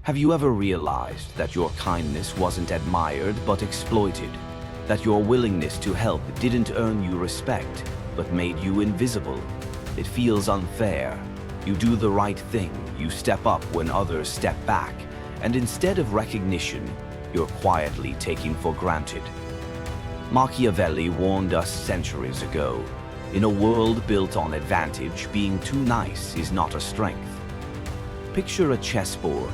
Have you ever realized that your kindness wasn't admired but exploited? That your willingness to help didn't earn you respect, but made you invisible? It feels unfair. You do the right thing, you step up when others step back, and instead of recognition, you're quietly taken for granted. Machiavelli warned us centuries ago, in a world built on advantage, being too nice is not a strength. Picture a chessboard.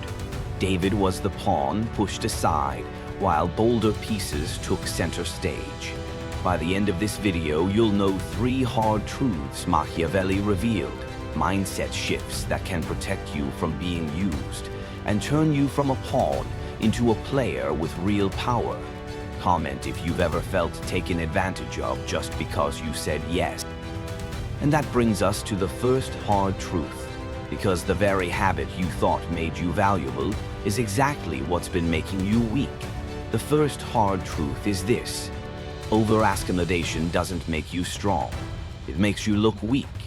David was the pawn pushed aside, while bolder pieces took center stage. By the end of this video, you'll know 3 hard truths Machiavelli revealed, mindset shifts that can protect you from being used, and turn you from a pawn into a player with real power. Comment if you've ever felt taken advantage of just because you said yes. And that brings us to the first hard truth, because the very habit you thought made you valuable is exactly what's been making you weak. The first hard truth is this: over-accommodation doesn't make you strong. It makes you look weak.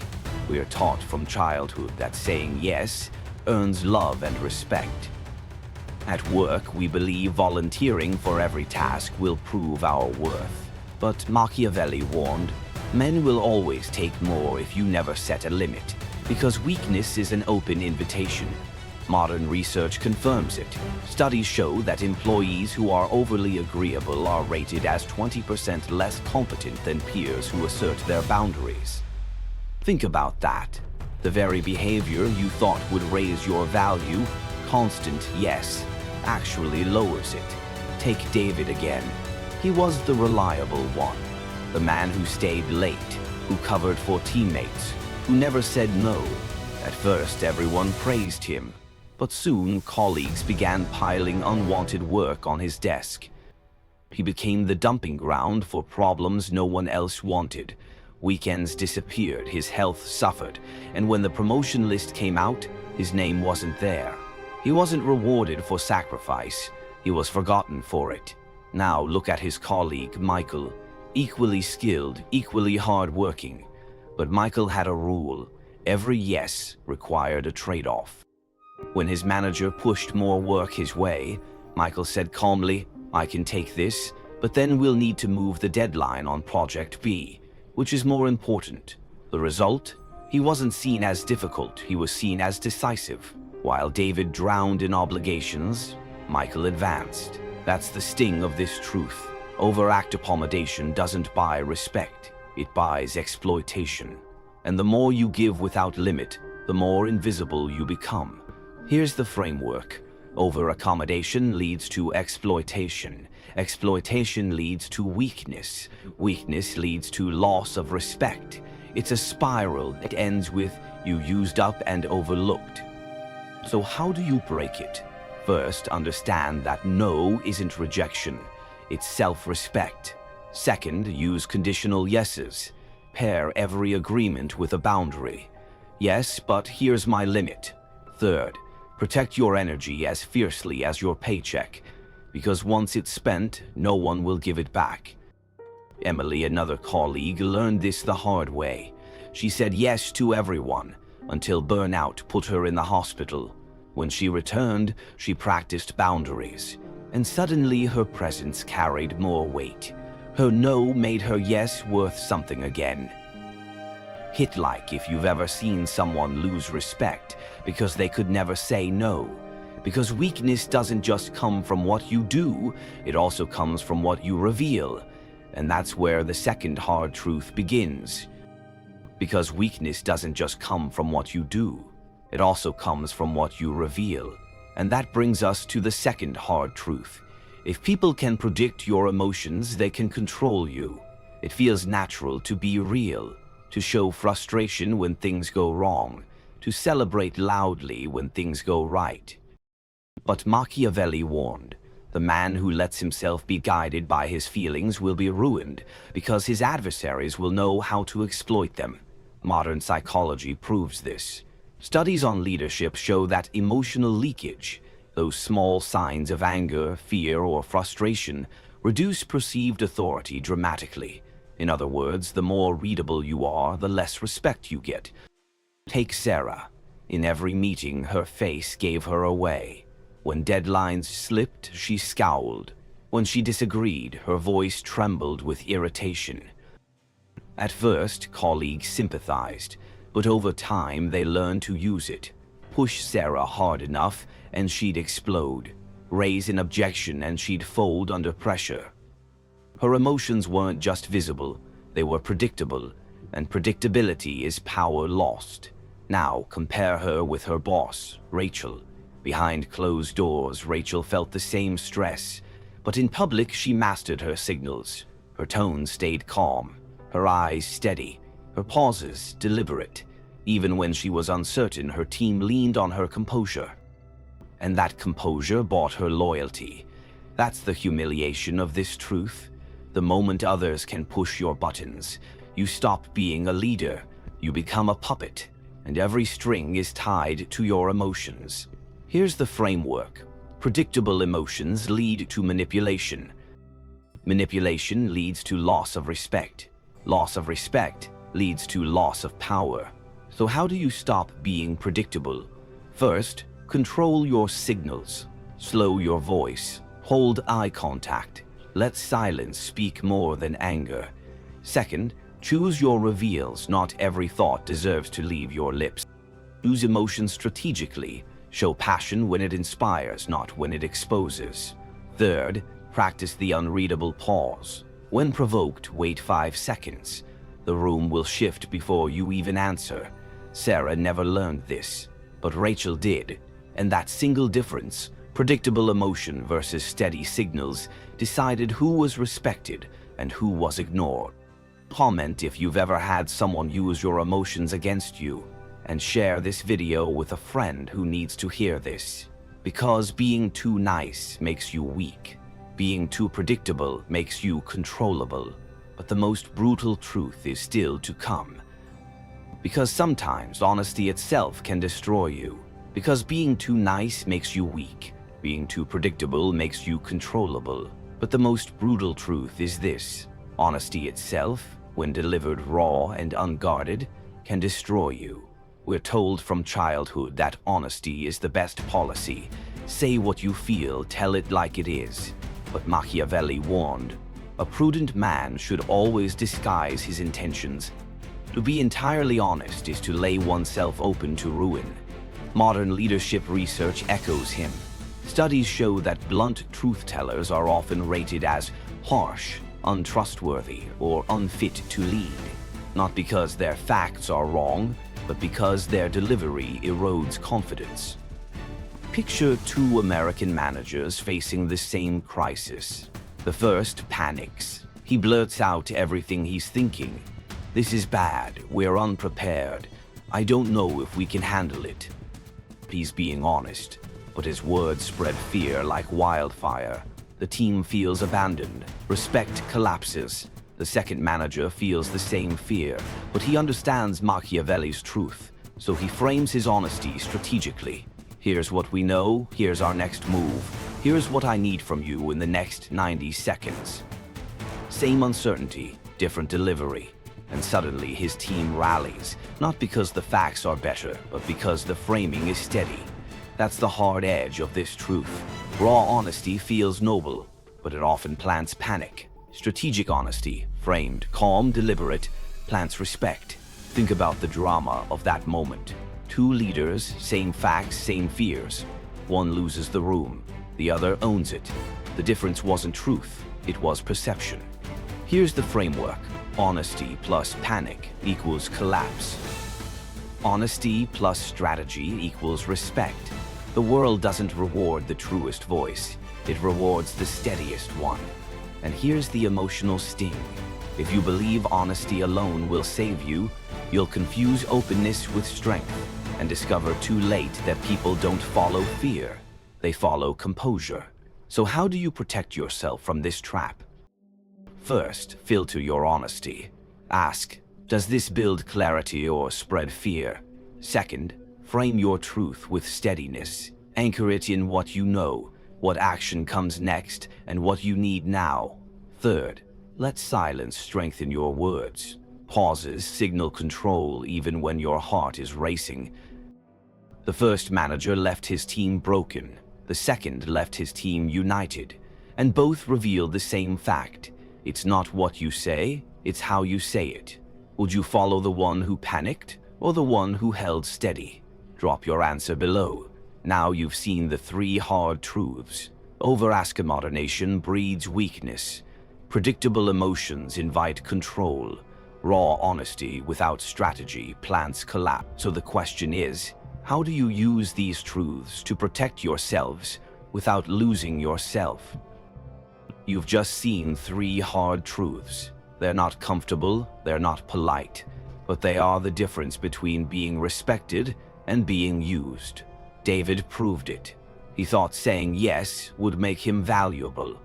We are taught from childhood that saying yes earns love and respect. At work, we believe volunteering for every task will prove our worth. But Machiavelli warned, men will always take more if you never set a limit, because weakness is an open invitation. Modern research confirms it. Studies show that employees who are overly agreeable are rated as 20% less competent than peers who assert their boundaries. Think about that. The very behavior you thought would raise your value, constant yes, actually lowers it. Take David again. He was the reliable one, the man who stayed late, who covered for teammates, who never said no. At first, everyone praised him, but soon colleagues began piling unwanted work on his desk. He became the dumping ground for problems no one else wanted. Weekends disappeared, his health suffered, and when the promotion list came out, his name wasn't there. He wasn't rewarded for sacrifice, he was forgotten for it. Now look at his colleague, Michael. Equally skilled, equally hard-working. But Michael had a rule: every yes required a trade-off. When his manager pushed more work his way, Michael said calmly, "I can take this, but then we'll need to move the deadline on Project B. Which is more important?" The result? He wasn't seen as difficult, he was seen as decisive. While David drowned in obligations, Michael advanced. That's the sting of this truth. Over-accommodation doesn't buy respect, it buys exploitation. And the more you give without limit, the more invisible you become. Here's the framework. Over-accommodation leads to exploitation. Exploitation leads to weakness. Weakness leads to loss of respect. It's a spiral that ends with you used up and overlooked. So how do you break it? First, understand that no isn't rejection. It's self-respect. Second, use conditional yeses. Pair every agreement with a boundary. Yes, but here's my limit. Third, protect your energy as fiercely as your paycheck, because once it's spent, no one will give it back. Emily, another colleague, learned this the hard way. She said yes to everyone, until burnout put her in the hospital. When she returned, she practiced boundaries, and suddenly her presence carried more weight. Her no made her yes worth something again. Hit like if you've ever seen someone lose respect because they could never say no. Because weakness doesn't just come from what you do, it also comes from what you reveal. And that's where the second hard truth begins. Because weakness doesn't just come from what you do, it also comes from what you reveal. And that brings us to the second hard truth. If people can predict your emotions, they can control you. It feels natural to be real, to show frustration when things go wrong, to celebrate loudly when things go right. But Machiavelli warned, the man who lets himself be guided by his feelings will be ruined, because his adversaries will know how to exploit them. Modern psychology proves this. Studies on leadership show that emotional leakage, those small signs of anger, fear, or frustration, reduce perceived authority dramatically. In other words, the more readable you are, the less respect you get. Take Sarah. In every meeting, her face gave her away. When deadlines slipped, she scowled. When she disagreed, her voice trembled with irritation. At first, colleagues sympathized, but over time they learned to use it. Push Sarah hard enough and she'd explode. Raise an objection and she'd fold under pressure. Her emotions weren't just visible, they were predictable, and predictability is power lost. Now compare her with her boss, Rachel. Behind closed doors, Rachel felt the same stress, but in public she mastered her signals. Her tone stayed calm, her eyes steady, her pauses deliberate. Even when she was uncertain, her team leaned on her composure. And that composure bought her loyalty. That's the humiliation of this truth. The moment others can push your buttons, you stop being a leader, you become a puppet, and every string is tied to your emotions. Here's the framework. Predictable emotions lead to manipulation. Manipulation leads to loss of respect. Loss of respect leads to loss of power. So how do you stop being predictable? First, control your signals. Slow your voice. Hold eye contact. Let silence speak more than anger. Second, choose your reveals. Not every thought deserves to leave your lips. Use emotion strategically. Show passion when it inspires, not when it exposes. Third, practice the unreadable pause. When provoked, wait 5 seconds. The room will shift before you even answer. Sarah never learned this, but Rachel did. And that single difference, predictable emotion versus steady signals, decided who was respected and who was ignored. Comment if you've ever had someone use your emotions against you, and share this video with a friend who needs to hear this. Because being too nice makes you weak. Being too predictable makes you controllable. But the most brutal truth is still to come. Because sometimes honesty itself can destroy you. Because being too nice makes you weak. Being too predictable makes you controllable. But the most brutal truth is this: honesty itself, when delivered raw and unguarded, can destroy you. We're told from childhood that honesty is the best policy. Say what you feel, tell it like it is. But Machiavelli warned, a prudent man should always disguise his intentions. To be entirely honest is to lay oneself open to ruin. Modern leadership research echoes him. Studies show that blunt truth-tellers are often rated as harsh, untrustworthy, or unfit to lead. Not because their facts are wrong, but because their delivery erodes confidence. Picture 2 American managers facing the same crisis. The first panics. He blurts out everything he's thinking. "This is bad, we're unprepared. I don't know if we can handle it." He's being honest, but his words spread fear like wildfire. The team feels abandoned. Respect collapses. The second manager feels the same fear, but he understands Machiavelli's truth, so he frames his honesty strategically. Here's what we know, here's our next move, here's what I need from you in the next 90 seconds. Same uncertainty, different delivery, and suddenly his team rallies, not because the facts are better, but because the framing is steady. That's the hard edge of this truth. Raw honesty feels noble, but it often plants panic. Strategic honesty, framed, calm, deliberate, plants respect. Think about the drama of that moment. 2 leaders, same facts, same fears. One loses the room, the other owns it. The difference wasn't truth, it was perception. Here's the framework. Honesty plus panic equals collapse. Honesty plus strategy equals respect. The world doesn't reward the truest voice, it rewards the steadiest one. And here's the emotional sting. If you believe honesty alone will save you, you'll confuse openness with strength and discover too late that people don't follow fear, they follow composure. So how do you protect yourself from this trap? First, filter your honesty. Ask, does this build clarity or spread fear? Second, frame your truth with steadiness. Anchor it in what you know, what action comes next, and what you need now. Third, let silence strengthen your words. Pauses signal control even when your heart is racing. The first manager left his team broken. The second left his team united, and both revealed the same fact. It's not what you say, it's how you say it. Would you follow the one who panicked or the one who held steady? Drop your answer below. Now you've seen the three hard truths. Over-accommodation breeds weakness. Predictable emotions invite control. Raw honesty without strategy plants collapse. So the question is, how do you use these truths to protect yourselves without losing yourself? You've just seen three hard truths. They're not comfortable, they're not polite, but they are the difference between being respected and being used. David proved it. He thought saying yes would make him valuable.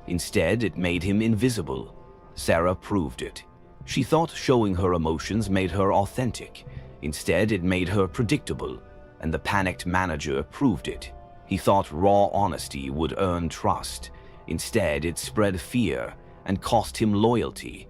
Instead, it made him invisible. Sarah proved it. She thought showing her emotions made her authentic. Instead, it made her predictable. And the panicked manager proved it. He thought raw honesty would earn trust. Instead, it spread fear and cost him loyalty.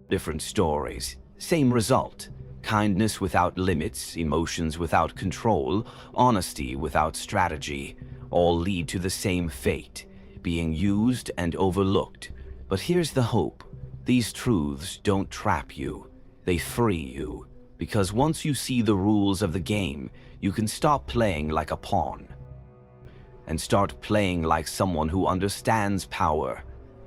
Different stories, same result. Kindness without limits, emotions without control, honesty without strategy, all lead to the same fate, being used and overlooked. But here's the hope. These truths don't trap you, they free you. Because once you see the rules of the game, you can stop playing like a pawn and start playing like someone who understands power.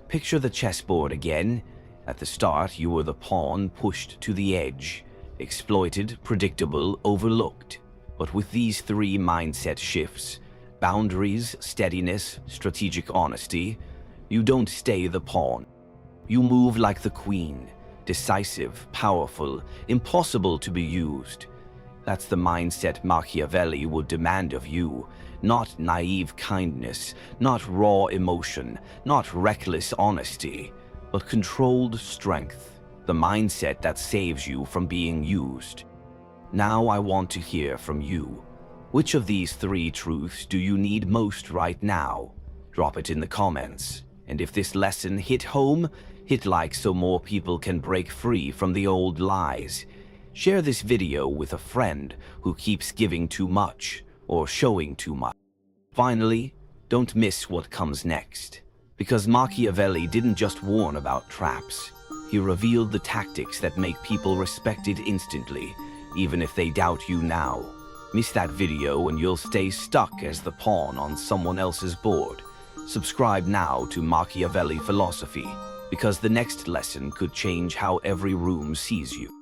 Picture the chessboard again. At the start, you were the pawn pushed to the edge. Exploited, predictable, overlooked. But with these three mindset shifts, boundaries, steadiness, strategic honesty, you don't stay the pawn. You move like the queen, decisive, powerful, impossible to be used. That's the mindset Machiavelli would demand of you, not naive kindness, not raw emotion, not reckless honesty, but controlled strength. The mindset that saves you from being used. Now I want to hear from you. Which of these three truths do you need most right now? Drop it in the comments. And if this lesson hit home, hit like so more people can break free from the old lies. Share this video with a friend who keeps giving too much or showing too much. Finally, don't miss what comes next. Because Machiavelli didn't just warn about traps. He revealed the tactics that make people respected instantly, even if they doubt you now. Miss that video and you'll stay stuck as the pawn on someone else's board. Subscribe now to Machiavelli Philosophy, because the next lesson could change how every room sees you.